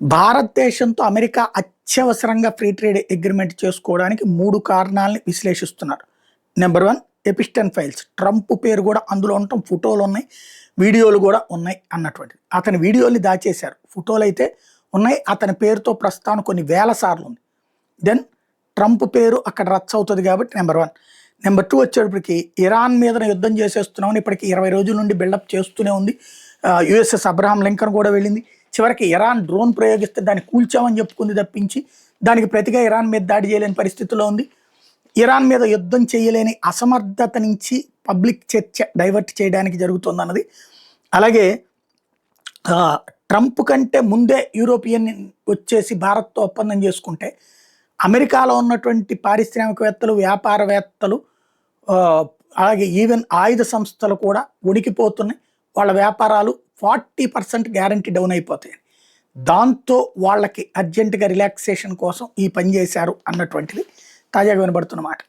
భారతదేశంతో అమెరికా అత్యవసరంగా free trade agreement చేసుకోవడానికి 3 కారణాలని విశ్లేషిస్తున్నారు. Number 1 Epstein files. ట్రంప్ పేరు కూడా అందులో ఉండటం, ఫోటోలు ఉన్నాయి, వీడియోలు కూడా ఉన్నాయి అన్నటువంటిది. అతని వీడియోల్ని దాచేశారు, ఫోటోలు అయితే ఉన్నాయి. అతని పేరుతో ప్రస్తుతానికి కొన్ని వేల సార్లు ఉంది. దెన్ ట్రంప్ పేరు అక్కడ రచ్చ అవుతుంది కాబట్టి నెంబర్ 1. నెంబర్ 2 వచ్చేటప్పటికి ఇరాన్ మీద యుద్ధం చేసేస్తున్నామని ఇప్పటికి 20 రోజుల నుండి బిల్డప్ చేస్తూనే ఉంది. యుఎస్ఎస్ అబ్రహాం లింకన్ కూడా వెళ్ళింది. చివరికి ఇరాన్ డ్రోన్ ప్రయోగిస్తే దాన్ని కూల్చామని చెప్పుకుంది తప్పించి దానికి ప్రతిగా ఇరాన్ మీద దాడి చేయలేని పరిస్థితిలో ఉంది. ఇరాన్ మీద యుద్ధం చేయలేని అసమర్థత నుంచి పబ్లిక్ చర్చ డైవర్ట్ చేయడానికి జరుగుతుంది అన్నది. అలాగే ట్రంప్ కంటే ముందే యూరోపియన్ వచ్చేసి భారత్తో ఒప్పందం చేసుకుంటే అమెరికాలో ఉన్నటువంటి పారిశ్రామికవేత్తలు, వ్యాపారవేత్తలు, అలాగే ఈవెన్ ఆయుధ సంస్థలు కూడా ఉడికిపోతున్నాయి. వాళ్ళ వ్యాపారాలు 40% గ్యారంటీ డౌన్ అయిపోతాయి. దాంతో వాళ్ళకి అర్జెంటుగా రిలాక్సేషన్ కోసం ఈ పని చేశారు అన్నటువంటిది తాజాగా వినబడుతున్నమాట.